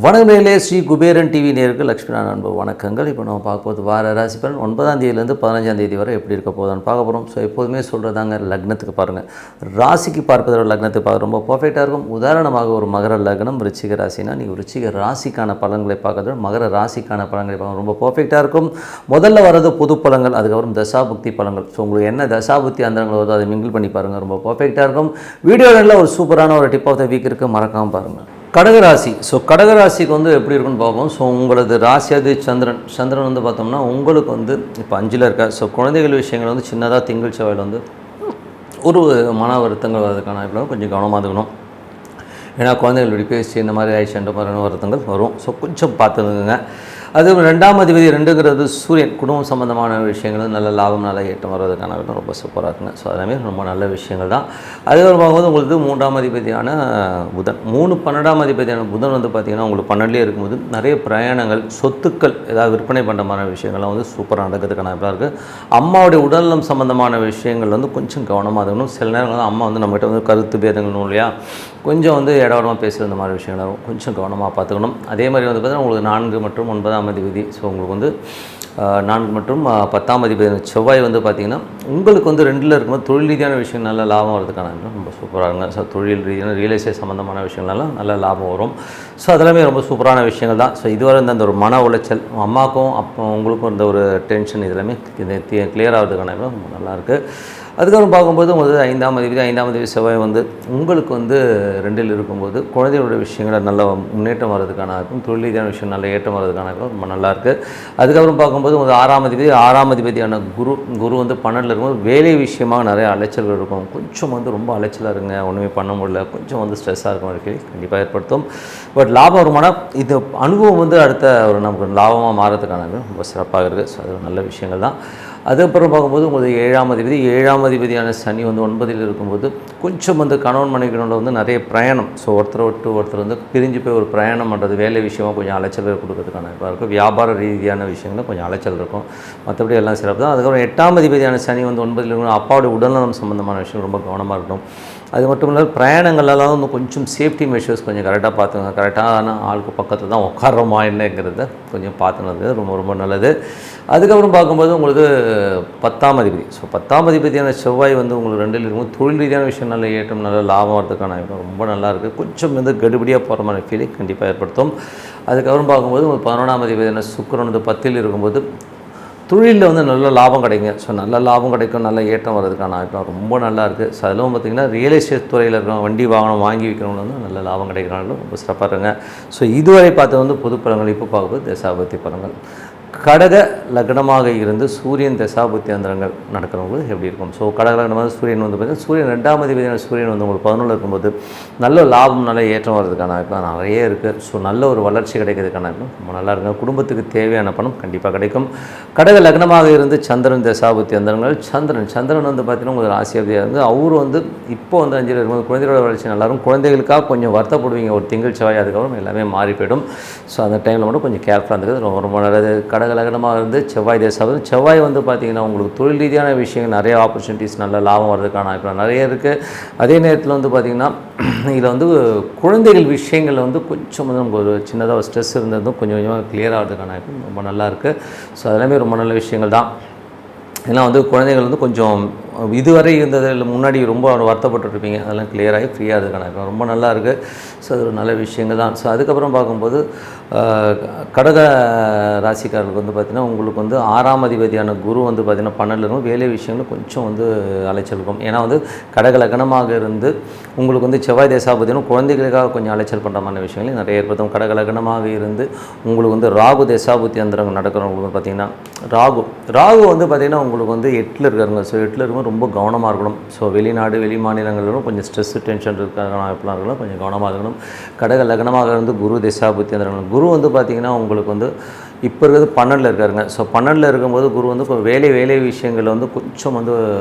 வணக்கங்களே, Sri Kuberan TV நேருக்கு லக்ஷ்மி அன்பு வணக்கங்கள். இப்போ நம்ம பார்க்க போது வார ராசி பலன் 9ஆம் தேதியிலேருந்து 15ஆம் தேதி வரை எப்படி இருக்க போதுன்னு பார்க்க போகிறோம். ஸோ எப்போதுமே சொல்கிறதாங்க, லக்னத்துக்கு பாருங்கள், ராசிக்கு பார்ப்பதோட லக்னத்துக்கு பார்க்க ரொம்ப பர்ஃபெக்டாக இருக்கும். உதாரணமாக ஒரு மகர லக்னம் ரிச்சிக ராசினா நீங்கள் ரிச்சிக ராசிக்கான பலன்களை பார்க்கறத மகர ராசிக்கான பலன்களை பார்க்க ரொம்ப பர்ஃபெக்டாக இருக்கும். முதல்ல வர்றது பொது பலன்கள், அதுக்கப்புறம் தசாபுக்தி பலன்கள். ஸோ உங்களுக்கு என்ன தசாபுக்தி அந்தரங்கள் வருதோ அதை மிங்கிள் பண்ணி பாருங்கள், ரொம்ப பர்ஃபெக்டாக இருக்கும். வீடியோவில் ஒரு சூப்பரான ஒரு டிப் ஆஃப் த வீக் இருக்குது, மறக்காமல் பாருங்கள். கடகராசி. ஸோ கடகராசிக்கு வந்து எப்படி இருக்குன்னு பார்ப்போம். ஸோ உங்களது ராசியாது சந்திரன் வந்து பார்த்தோம்னா உங்களுக்கு வந்து இப்போ 5ல் இருக்கா. ஸோ குழந்தைகள் விஷயங்கள் வந்து சின்னதாக திங்கள் செவ்வாயில் வந்து ஒரு மன வருத்தங்கள் வர்றதுக்கான இப்போ கொஞ்சம் கவனமாக இருக்கணும். ஏன்னா குழந்தைகள் பேசி இந்த மாதிரி ஆயிடுச்சுன்ற மாதிரியான வருத்தங்கள் வரும். ஸோ கொஞ்சம் பார்த்துக்குங்க. அது 2ஆம் அதிபதி 2ங்கிறது சூரியன், குடும்பம் சம்மந்தமான விஷயங்கள் நல்ல லாபம் நல்ல ஏற்றம் வர்றதுக்கான ரொம்ப சூப்பராக இருக்குங்க. ஸோ அதெல்லாமே ரொம்ப நல்ல விஷயங்கள் தான். அதுக்கப்புறம் பார்க்கும்போது உங்களுக்கு 3ஆம் அதிபதியான புதன், 12ஆம் அதிபதியான புதன் வந்து பார்த்திங்கன்னா உங்களுக்கு 12லே இருக்கும்போது நிறைய பிரயாணங்கள், சொத்துக்கள் ஏதாவது விற்பனை பண்ணுற மாதிரி விஷயங்கள்லாம் வந்து சூப்பராக நடக்கிறதுக்கான இதாக இருக்குது. அம்மாவுடைய உடல்நலம் சம்மந்தமான விஷயங்கள் வந்து கொஞ்சம் கவனமாக இருக்கணும். சில நேரங்கள் அம்மா வந்து நம்மகிட்ட வந்து கருத்து பேதங்கள் இல்லையா, கொஞ்சம் வந்து இடவடமாக பேசுகிற இந்த மாதிரி விஷயங்களும் கொஞ்சம் கவனமாக பார்த்துக்கணும். அதே மாதிரி வந்து பார்த்திங்கன்னா உங்களுக்கு 4 மற்றும் 9ஆம் அதிபதி, ஸோ உங்களுக்கு வந்து 4 மற்றும் 10ஆம் அதிபதி செவ்வாய் வந்து பார்த்திங்கன்னா உங்களுக்கு வந்து 2ல் இருக்கும்போது தொழில் ரீதியான விஷயம் நல்ல லாபம் வரதுக்கான ரொம்ப சூப்பராக இருங்க. ஸோ தொழில் ரீதியான ரியல் எஸ்டேட் சம்மந்தமான விஷயங்கள்லாம் நல்ல லாபம் வரும். ஸோ அதெல்லாமே ரொம்ப சூப்பரான விஷயங்கள் தான். ஸோ இதுவரை இந்த ஒரு மன உளைச்சல் அம்மாவுக்கும் அப்போ உங்களுக்கும் இருந்த ஒரு டென்ஷன் இதெல்லாமே கிளியர் ஆகிறதுக்கான ரொம்ப நல்லாயிருக்கு. அதுக்கப்புறம் பார்க்கும்போது உங்களுக்கு 5ஆம் அதிபதி செவ்வாய் வந்து உங்களுக்கு வந்து 2ல் இருக்கும்போது குழந்தைகளோட விஷயங்களை நல்ல முன்னேற்றம் வர்றதுக்கான இருக்கும். தொழில் ரீதியான விஷயம் நல்ல ஏற்றம் வர்றதுக்கான ரொம்ப நல்லாயிருக்கு. அதுக்கப்புறம் பார்க்கும்போது உங்களுக்கு 6ஆம் அதிபதியான குரு வந்து 12ல் இருக்கும்போது வேலை விஷயமாக நிறைய அலைச்சல்கள் இருக்கும். கொஞ்சம் வந்து ரொம்ப அலைச்சலாக இருங்க, ஒன்றுமே பண்ண முடியல, கொஞ்சம் வந்து ஸ்ட்ரெஸ்ஸாக இருக்கும் வாழ்க்கை கண்டிப்பாக ஏற்படுத்தும். பட் லாபம் வருமானம் இது அனுபவம் வந்து அடுத்த ஒரு நமக்கு லாபமாக மாறதுக்கான ரொம்ப சிறப்பாக இருக்குது. ஸோ அது நல்ல விஷயங்கள் தான். அதுக்கப்புறம் பார்க்கும்போது உங்களுக்கு 7ஆம் அதிபதியான சனி வந்து 9ல் இருக்கும்போது கொஞ்சம் வந்து கணவன் மனைவிகளோட வந்து நிறைய பிரயாணம். ஸோ ஒருத்தரை விட்டு ஒருத்தர் வந்து பிரிஞ்சு போய் ஒரு பிரயாணம் பண்ணுறது, வேலை விஷயமாக கொஞ்சம் அலைச்சல் கொடுக்கறதுக்கான இப்போ இருக்கும். வியாபார ரீதியான விஷயங்கள் கொஞ்சம் அலைச்சல் இருக்கும், மற்றபடி எல்லாம் சிறப்பு தான். அதுக்கப்புறம் 8ஆம் அதிபதியான சனி வந்து 9ல் இருக்கும். அப்பாவுடைய உடல்நலம் சம்மந்தமான விஷயம் ரொம்ப கவனமாக இருக்கணும். அது மட்டும் இல்லாமல் பிரயாணங்கள்லாம் வந்து கொஞ்சம் சேஃப்டி மெஷர்ஸ் கொஞ்சம் கரெக்டாக பார்த்துங்க. கரெக்டான ஆளுக்கு பக்கத்தில் தான் உட்காரோமா என்னங்கிறத கொஞ்சம் பார்த்துனது ரொம்ப ரொம்ப நல்லது. அதுக்கப்புறம் பார்க்கும்போது உங்களுக்கு 10ஆம் அதிபதி, ஸோ 10ஆம் அதிபதியான செவ்வாய் வந்து உங்களுக்கு 2ல் இருக்கும்போது தொழில் ரீதியான விஷயம் நல்ல ஏற்றம் நல்ல லாபம் வரதுக்கான ரொம்ப நல்லாயிருக்கு. கொஞ்சம் வந்து கடுபடியாக போகிற மாதிரி ஃபீலிங் கண்டிப்பாக ஏற்படுத்தும். அதுக்கப்புறம் பார்க்கும்போது உங்களுக்கு 11ஆம் அதிபதியான சுக்கிரன் வந்து 10ல் இருக்கும்போது தொழிலில் வந்து நல்ல லாபம் கிடைக்குங்க. ஸோ நல்ல லாபம் கிடைக்கும், நல்ல ஏற்றம் வர்றதுக்கான வாய்ப்பு ரொம்ப நல்லா இருக்குது. ஸோ அதிலும் பார்த்திங்கன்னா ரியல் எஸ்டேட் துறையில் இருக்கிறவங்க, வண்டி வாகனம் வாங்கி விற்கிறவங்க வந்து நல்ல லாபம் கிடைக்கிறாங்களும் ரொம்ப சிறப்பாக இருங்க. ஸோ இதுவரை பார்த்தது வந்து பொது பலன்கள். இப்போ பார்க்கும்போது தசாபுத்தி பலன்கள். கடக லக்னமாக இருந்து சூரியன் தசாபுத்தி அந்தரங்கள் நடக்கிறவங்களுக்கு எப்படி இருக்கும். ஸோ கடக லக்னமாக சூரியன் வந்து பார்த்திங்கன்னா சூரியன் 2ஆம் அதிபதியான சூரியன் வந்து உங்களுக்கு 11ல் இருக்கும்போது நல்ல லாபம் நல்ல ஏற்றம் வர்றதுக்கான வாய்ப்பு நிறைய இருக்குது. ஸோ நல்ல ஒரு வளர்ச்சி கிடைக்கிறதுக்கான ரொம்ப நல்லா இருக்குங்க. குடும்பத்துக்கு தேவையான பணம் கண்டிப்பாக கிடைக்கும். கடக லக்னமாக இருந்து சந்திரன் தசாபுத்தி அந்தரங்கள். சந்திரன் வந்து பார்த்திங்கன்னா உங்களுக்கு ராசியாதிபதியாக இருந்து அவர் வந்து இப்போ வந்து 5ல் இருக்கும்போது குழந்தைகளோட வளர்ச்சி நல்லாயிருக்கும். குழந்தைகளுக்காக கொஞ்சம் வருத்தப்படுவீங்க ஒரு திங்கள் செவ்வாய், அதுக்கப்புறம் எல்லாமே மாறி போயிடும். ஸோ அந்த டைமில் மட்டும் கொஞ்சம் கேர்ஃபுல்லாக இருந்தது ரொம்ப ரொம்ப நல்லது. கடக லக்னமாக இருந்து செவ்வாய் தசாபதி. செவ்வாய் வந்து பார்த்திங்கன்னா உங்களுக்கு தொழில் ரீதியான விஷயங்கள் நிறைய ஆப்பர்ச்சுனிட்டிஸ் நல்ல லாபம் வர்றதுக்கான இப்போ நிறைய இருக்குது. அதே நேரத்தில் வந்து பார்த்திங்கன்னா இதில் வந்து குழந்தைகள் விஷயங்களில் வந்து கொஞ்சம் வந்து நமக்கு ஒரு சின்னதாக ஸ்ட்ரெஸ் இருந்ததும் கொஞ்சம் கொஞ்சமாக கிளியர் ஆகிறதுக்கான ரொம்ப நல்லா இருக்குது. ஸோ அதெல்லாமே ரொம்ப நல்ல விஷயங்கள் தான். ஏன்னா வந்து குழந்தைகள் வந்து கொஞ்சம் இதுவரை இருந்தது இல்லை முன்னாடி ரொம்ப வருத்தப்பட்டுருப்பீங்க, அதெல்லாம் கிளியராகி ஃப்ரீயாக இருக்கான ரொம்ப நல்லா இருக்குது. ஸோ அது ஒரு நல்ல விஷயங்கள் தான். ஸோ அதுக்கப்புறம் பார்க்கும்போது கடக ராசிக்காரர்களுக்கு வந்து பார்த்திங்கன்னா உங்களுக்கு வந்து 6ஆம் அதிபதியான குரு வந்து பார்த்திங்கன்னா 12ல் இருக்கும். வேலை விஷயங்கள் கொஞ்சம் வந்து அலைச்சல் இருக்கும். ஏன்னா வந்து கடக லக்னமாக இருந்து உங்களுக்கு வந்து செவ்வாய் தேசாபதினும் குழந்தைகளுக்காக கொஞ்சம் அலைச்சல் பண்ணுற மாதிரி விஷயங்கள் நிறைய ஏற்படுத்தும். கடக லக்னமாக இருந்து உங்களுக்கு வந்து ராகு தேசாபுத்தி அந்தரங்கள் நடக்கிறவங்களுக்கு பார்த்திங்கன்னா ராகு வந்து பார்த்திங்கன்னா உங்களுக்கு வந்து 8ல் இருக்காருங்க. ஸோ 8ல் இருக்கும் ரொம்ப கவனமாக இருக்கணும். ஸோ வெளிநாடு வெளி மாநிலங்களிலும் கொஞ்சம் ஸ்ட்ரெஸ் டென்ஷன் இருக்கிற வாய்ப்புலாம் இருக்கணும், கொஞ்சம் கவனமாக இருக்கணும். கடக லக்னமாக இருந்து குரு திசாபுத்தி அந்த குரு வந்து பார்த்திங்கன்னா உங்களுக்கு வந்து இப்போ இருக்கிறது 12ல் இருக்காருங்க. ஸோ 12ல் இருக்கும்போது குரு வந்து வேலை விஷயங்களில் வந்து கொஞ்சம் வந்து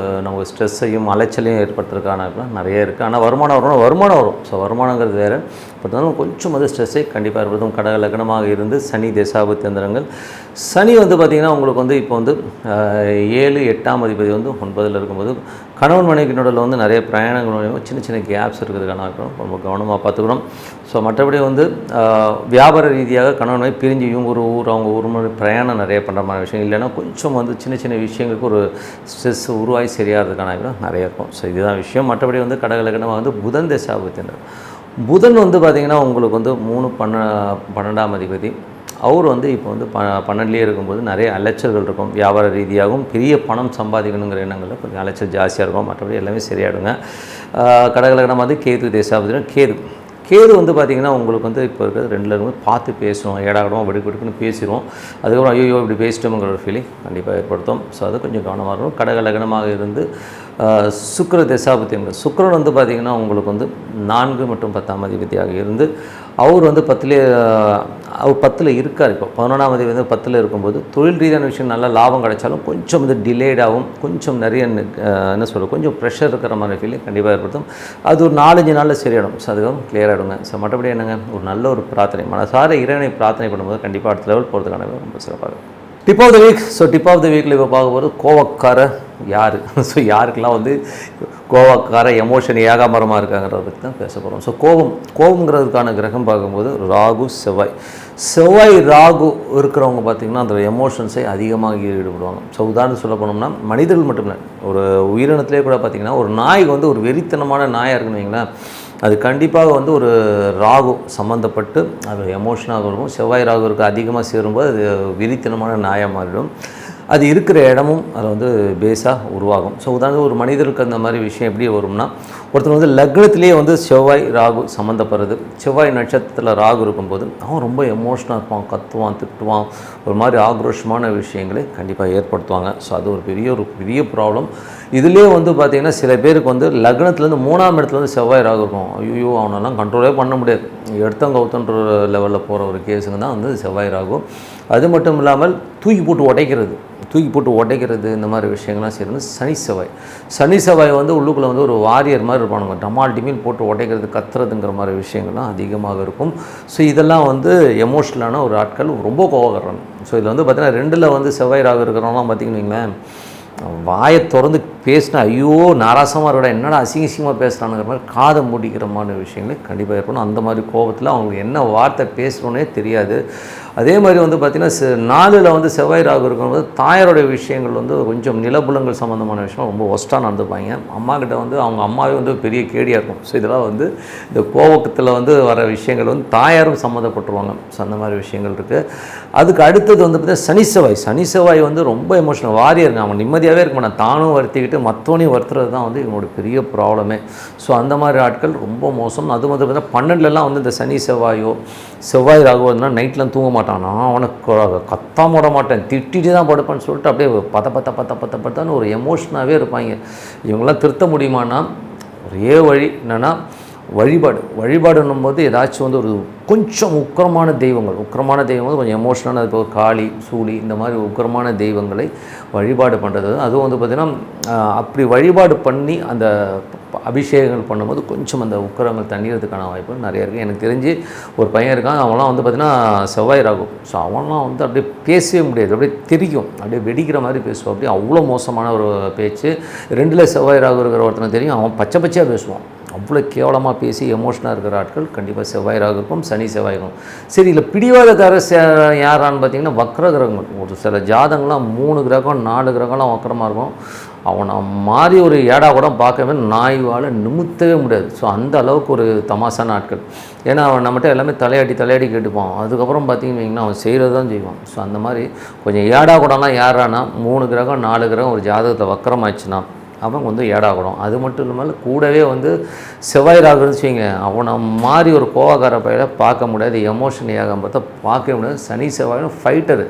நமக்கு ஸ்ட்ரெஸ்ஸையும் அலைச்சலையும் ஏற்படுத்துறதுக்கான நிறைய இருக்குது. ஆனால் வருமானம் வரும். ஸோ வருமானங்கிறது வேறு, பட் இருந்தாலும் கொஞ்சம் வந்து ஸ்ட்ரெஸ்ஸை கண்டிப்பாக ஏற்படுத்தும். கடக லக்னமாக இருந்து சனி தசாபுத்தியந்திரங்கள். சனி வந்து பார்த்திங்கன்னா உங்களுக்கு வந்து இப்போ வந்து 7 8ஆம் அதிபதி வந்து 9ல் இருக்கும்போது கணவன் மனைவிக்கு நடுவில் வந்து நிறைய பிரயாணங்கள் மூலியமாக சின்ன சின்ன கேப்ஸ் இருக்கிறதுக்கான ரொம்ப கவனமாக பார்த்துக்கணும். ஸோ மற்றபடி வந்து வியாபார ரீதியாக கணவன் மனைவி பிரிஞ்சு இவங்க ஒரு ஊர் அவங்க ஒரு முறை பிரயாணம் நிறைய பண்ணுற மாதிரி விஷயம் இல்லைன்னா கொஞ்சம் வந்து சின்ன சின்ன விஷயங்களுக்கு ஒரு ஸ்ட்ரெஸ் உருவாகி சரியாகிறதுக்கான நிறைய இருக்கும். ஸோ இதுதான் விஷயம். மற்றபடி வந்து கடக லக்னமாக வந்து புதன் தசாபுத்தியந்திரன். புதன் வந்து பார்த்திங்கன்னா உங்களுக்கு வந்து 12ஆம் அதிபதி. அவர் வந்து இப்போ வந்து 12லேயே இருக்கும்போது நிறைய அலைச்சல்கள் இருக்கும். வியாபார ரீதியாகவும் பெரிய பணம் சம்பாதிக்கணுங்கிற எண்ணங்களில் கொஞ்சம் அலைச்சல் ஜாஸ்தியாக இருக்கும். மற்றபடி எல்லாமே சரியாயிடுங்க. கடகலகனம் வந்து கேது தேசாபதினா கேது வந்து பார்த்திங்கன்னா உங்களுக்கு வந்து இப்போ இருக்கிறது 2ல் இருக்கும்போது பார்த்து பேசுவோம், ஏடாகிடுவோம், வெடுக்குன்னு பேசிடுவோம். அதுக்கப்புறம் ஐயோ இப்படி பேசிட்டோங்கிற ஒரு ஃபீலிங் கண்டிப்பாக ஏற்படுத்தும். ஸோ அது கொஞ்சம் கவனமாக இருக்கும். கடகலகனமாக இருந்து சுக்கிர தசாபுத்தியங்கள். சுக்கிரன் வந்து பார்த்திங்கன்னா உங்களுக்கு வந்து 4 மற்றும் 10ஆம் அதிபதியாக இருந்து அவர் வந்து 10ல் இருக்கார். இப்போ 11ஆம் அதிபதி வந்து 10ல் இருக்கும்போது தொழில் ரீதியான விஷயம் நல்லா லாபம் கிடைச்சாலும் கொஞ்சம் வந்து டிலேடாகவும் கொஞ்சம் நிறைய என்ன சொல்கிறது கொஞ்சம் ப்ரெஷர் இருக்கிற மாதிரி ஃபீலிங் கண்டிப்பாக ஏற்படுத்தும். அது ஒரு 4-5 நாளில் சரியாயிடும். ஸோ அதுவும் கிளியர் ஆகிடுங்க. ஸோ மற்றபடி என்னங்க ஒரு நல்ல ஒரு பிரார்த்தனை மனசார இறைவனை பிரார்த்தனை பண்ணும்போது கண்டிப்பாக அடுத்த லெவல் போகிறதுக்கான ரொம்ப சிறப்பாக இருக்கும். Tip of the week. So tip of the வீக்கில் இப்போ பார்க்கும்போது கோவக்கார யார், ஸோ யாருக்கெல்லாம் வந்து கோவக்கார எமோஷன் ஏகாமரமாக இருக்காங்கிறத பற்றி தான் பேச போகிறோம். ஸோ கோவங்கிறதுக்கான கிரகம் பார்க்கும்போது ராகு செவ்வாய் ராகு இருக்கிறவங்க பார்த்திங்கன்னா அந்த எமோஷன்ஸை அதிகமாக ஈடுபடுவாங்க. ஸோ உதாரணம் சொல்ல போனோம்னா மனிதர்கள் மட்டும் இல்லை, ஒரு உயிரினத்திலே கூட பார்த்திங்கன்னா ஒரு நாய் வந்து ஒரு வெறித்தனமான நாயாக இருக்குன்னு வைங்களேன், அது கண்டிப்பாக வந்து ஒரு ராகு சம்மந்தப்பட்டு அது எமோஷனாக இருக்கும். செவ்வாய் ராகு இருக்க அதிகமாக சேரும்போது அது வெறித்தனமான நாயாக மாறிடும். அது இருக்கிற இடமும் அதில் வந்து பேஸாக உருவாகும். ஸோ உதாரணத்துக்கு ஒரு மனிதருக்கு அந்த மாதிரி விஷயம் எப்படி வரும்னா, ஒருத்தர் வந்து லக்னத்திலே வந்து செவ்வாய் ராகு சம்மந்தப்படுறது, செவ்வாய் நட்சத்திரத்தில் ராகு இருக்கும்போது அவன் ரொம்ப எமோஷனாக இருப்பான், கத்துவான், திட்டுவான், ஒரு மாதிரி ஆக்ரோஷமான விஷயங்களை கண்டிப்பாக ஏற்படுத்துவாங்க. ஸோ அது ஒரு பெரிய ப்ராப்ளம். இதுலேயே வந்து பார்த்திங்கன்னா சில பேருக்கு வந்து லக்னத்துலேருந்து 3ஆம் இடத்துல வந்து செவ்வாய் ராகு இருக்கும். ஐயோ அவனெல்லாம் கண்ட்ரோலே பண்ண முடியாது, எடுத்தங்கவுத்தன்ற லெவலில் போகிற ஒரு கேஸுங்க தான் வந்து செவ்வாய் ராகு. அது மட்டும் இல்லாமல் தூக்கி போட்டு உடைக்கிறது இந்த மாதிரி விஷயங்கள்லாம் செய்கிறது சனி செவ்வாய் வந்து உள்ளுக்குள்ளே வந்து ஒரு வாரியர் மாதிரி இருப்பானுங்க, டமால் டிமில் போட்டு உடைக்கிறது கத்துறதுங்கிற மாதிரி விஷயங்கள்லாம் அதிகமாக இருக்கும். ஸோ இதெல்லாம் வந்து எமோஷ்னலான ஒரு ஆட்கள் ரொம்ப கோவப்படுறாங்க. ஸோ இதில் வந்து பார்த்திங்கன்னா 2ல் வந்து செவ்வாய் ராகு இருக்கிறவங்களாம் பார்த்திங்கன்னு வைங்களேன், வாயை திறந்து பேசினா ஐயோ நாராசமாக இருக்கா, என்னடா அசிங்கமாக பேசுகிறானுங்கிற மாதிரி காதை மூடிக்கிற மாதிரி விஷயங்களே கண்டிப்பாக இருக்கணும். அந்த மாதிரி கோபத்தில் அவங்களுக்கு என்ன வார்த்தை பேசுகிறோன்னே தெரியாது. அதே மாதிரி வந்து பார்த்திங்கன்னா 4ல் வந்து செவ்வாய் ராகு இருக்கும்போது தாயாரோடைய விஷயங்கள் வந்து கொஞ்சம் நிலபுலங்கள் சம்மந்தமான விஷயம் ரொம்ப ஒஸ்ட்டாக நடந்துப்பாங்க. அம்மாக்கிட்ட வந்து அவங்க அம்மாவே வந்து பெரிய கேடியாக இருக்கும். ஸோ இதெல்லாம் வந்து இந்த கோபத்தில் வந்து வர விஷயங்கள் வந்து தாயாரும் சம்மந்தப்பட்டுருவாங்க. ஸோ அந்த மாதிரி விஷயங்கள் இருக்குது. அதுக்கு அடுத்தது வந்து பார்த்திங்கன்னா சனி செவ்வாய் வந்து ரொம்ப எமோஷனல் வாரியருங்க. அவங்க நிம்மதியாகவே இருக்க மாட்டாங்க, தானும் வருத்திக்கிட்டு மற்றவனையும் வருத்துறது தான் வந்து இவங்களோட பெரிய ப்ராப்ளமே. ஸோ அந்த மாதிரி ஆட்கள் ரொம்ப மோசம். அது வந்து பார்த்திங்கன்னா 12லலாம் வந்து இந்த சனி செவ்வாய் ராகுவதுனா நைட்லாம் தூங்க மாட்டான். நான் அவனுக்கு கத்தாம விட மாட்டேன், திட்டிட்டு தான் படுப்பேன்னு சொல்லிட்டு அப்படியே பத்தான்னு ஒரு எமோஷனாகவே இருப்பாங்க. இவங்களாம் திருத்த முடியுமான்னா ஒரே வழி என்னென்னா வழிபாடுன்னும் போது ஏதாச்சும் வந்து ஒரு கொஞ்சம் உக்கிரமான தெய்வங்கள் கொஞ்சம் எமோஷனான, இப்போ காளி சூளி இந்த மாதிரி உக்கிரமான தெய்வங்களை வழிபாடு பண்ணுறது. அதுவும் வந்து பார்த்திங்கன்னா அப்படி வழிபாடு பண்ணி அந்த அபிஷேகங்கள் பண்ணும்போது கொஞ்சம் அந்த உக்கிரங்கள் தண்ணீரத்துக்கான வாய்ப்பு நிறைய இருக்குது. எனக்கு தெரிஞ்சு ஒரு பையன் இருக்கான், அவன்லாம் வந்து பார்த்திங்கன்னா செவ்வாய் ராகு. ஸோ அவன்லாம் வந்து அப்படியே பேசவே முடியாது, அப்படியே தெரியும், அப்படியே வெடிக்கிற மாதிரி பேசுவான். அப்படியே அவ்வளோ மோசமான ஒரு பேச்சு. 2ல் செவ்வாய் ராகு இருக்கிற ஒருத்தனை தெரியும், அவன் பச்சையாக பேசுவான். அவ்வளோ கேவலமாக பேசி எமோஷனாக இருக்கிற ஆட்கள் கண்டிப்பாக செவ்வாய் ராகு இருக்கும், சனி செவ்வாய் இருக்கும். சரி, இல்லை பிடிவாதக்கார யாரான்னு பார்த்திங்கன்னா வக்ர கிரகங்கள். ஒரு சில ஜாதகங்கள்லாம் 3 கிரகம் 4 கிரகம்லாம் வக்கரமாக இருக்கும். அவனை மாதிரி ஒரு ஏடா கூட பார்க்கவே நாய்வால் நிமித்தவே முடியாது. ஸோ அந்த அளவுக்கு ஒரு தமாசான ஆட்கள். ஏன்னா அவன் நம்மகிட்ட எல்லாமே தலையாடி கேட்டுப்பான். அதுக்கப்புறம் பார்த்திங்கன்னா அவன் செய்கிறது தான் செய்வான். ஸோ அந்த மாதிரி கொஞ்சம் ஏடா கூடலாம் யாரானா 3 கிரகம் 4 கிரகம் ஒரு ஜாதகத்தை வக்கரமாச்சுன்னா அவங்க வந்து ஏடாகணும். அது மட்டும் இல்லாமல் கூடவே வந்து செவ்வாய் ராகு இருந்துச்சுங்க, அவனை மாதிரி ஒரு கோவக்கார பையில பார்க்க முடியாது, எமோஷன் ஏகம் பார்த்தா பார்க்கவே முடியாது. சனி செவ்வாயும் ஃபைட்டரு,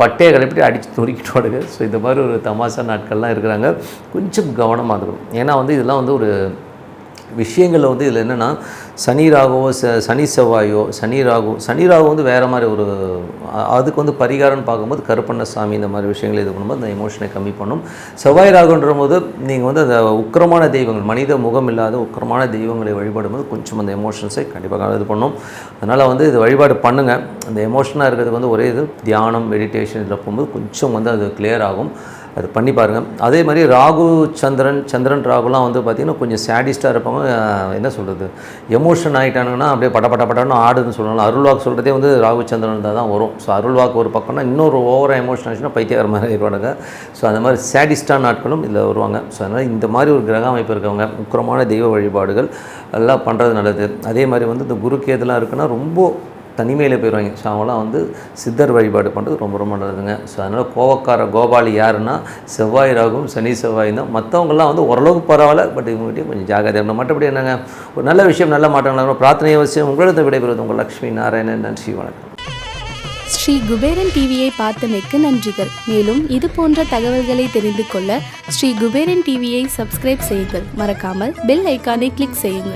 பட்டையை கிளப்பிட்டு அடித்து நொறுக்கிட்டு வாடுங்க. ஸோ இந்த மாதிரி ஒரு தமாஷா நாட்கள்லாம் இருக்கிறாங்க. கொஞ்சம் கவனமாக இருக்கணும். ஏன்னா வந்து இதெல்லாம் வந்து ஒரு விஷயங்களில் வந்து இதில் என்னென்னா சனி ராகுவோ சனி செவ்வாயோ சனி ராகு வந்து வேறு மாதிரி ஒரு அதுக்கு வந்து பரிகாரம்னு பார்க்கும்போது கருப்பண்ணசாமி இந்த மாதிரி விஷயங்கள் இது பண்ணும்போது அந்த எமோஷனை கம்மி பண்ணும். செவ்வாய் ராகுன்ற போது நீங்கள் வந்து அந்த உக்கிரமான தெய்வங்கள் மனித முகம் இல்லாத உக்கிரமான தெய்வங்களை வழிபாடும்போது கொஞ்சம் அந்த எமோஷன்ஸை கண்டிப்பாக இது பண்ணும். அதனால் வந்து இது வழிபாடு பண்ணுங்கள். அந்த எமோஷனாக இருக்கிறதுக்கு வந்து ஒரே இது தியானம் மெடிடேஷன் இதில் போகும்போது கொஞ்சம் வந்து அது கிளியர் ஆகும். அது பண்ணி பாருங்கள். அதே மாதிரி சந்திரன் ராகுலாம் வந்து பார்த்திங்கன்னா கொஞ்சம் சேடிஸ்ட்டாக இருப்பாங்க. என்ன சொல்கிறது, எமோஷன் ஆகிட்டானுங்கன்னா அப்படியே பட்டன்னு ஆடுதுன்னு சொல்லலாம். அருள்வாக்கு சொல்கிறதே வந்து ராகு சந்திரன் தான் வரும். ஸோ அருள்வாக்கு ஒரு பக்கம்னா இன்னொரு ஓவராக எமோஷன் ஆச்சுன்னா பைத்தியக்கார மாதிரி ஆயிடுவானுங்க. ஸோ அந்த மாதிரி சேடிஸ்டான நாட்களும் இதில் வருவாங்க. ஸோ அதனால் இந்த மாதிரி ஒரு கிரக அமைப்பு இருக்கவங்க உக்கிரமான தெய்வ வழிபாடுகள் எல்லாம் பண்ணுறது நல்லது. அதே மாதிரி வந்து இந்த குரு கேதுலாம் இருக்குன்னா ரொம்ப தனிமையில் போயிடுவாங்க. ஸோ அவங்களாம் வந்து சித்தர் வழிபாடு பண்ணுறது ரொம்ப ரொம்ப நல்லதுங்க. ஸோ அதனால் கோபாலி யாருன்னா செவ்வாய் ராகும் சனி செவ்வாய் தான். மற்றவங்களாம் வந்து ஓரளவுக்கு பரவாயில்ல, பட் இவங்ககிட்டயும் கொஞ்சம் ஜாகிரதையாக இருக்கணும். மற்றபடி என்னங்க ஒரு நல்ல விஷயம் நல்ல மாற்றங்கள் பிரார்த்தனை அவசியம். உங்களிடத்தை விடைபெறுவது உங்கள் லக்ஷ்மி நாராயணன். நன்றி, வணக்கம். ஸ்ரீ குபேரன் டிவியை பார்த்தமைக்கு நன்றிகள். மேலும் இது போன்ற தகவல்களை தெரிந்து கொள்ள ஸ்ரீ குபேரன் டிவியை சப்ஸ்கிரைப் செய்யுங்கள். மறக்காமல் பெல் ஐக்கானை கிளிக் செய்யுங்கள்.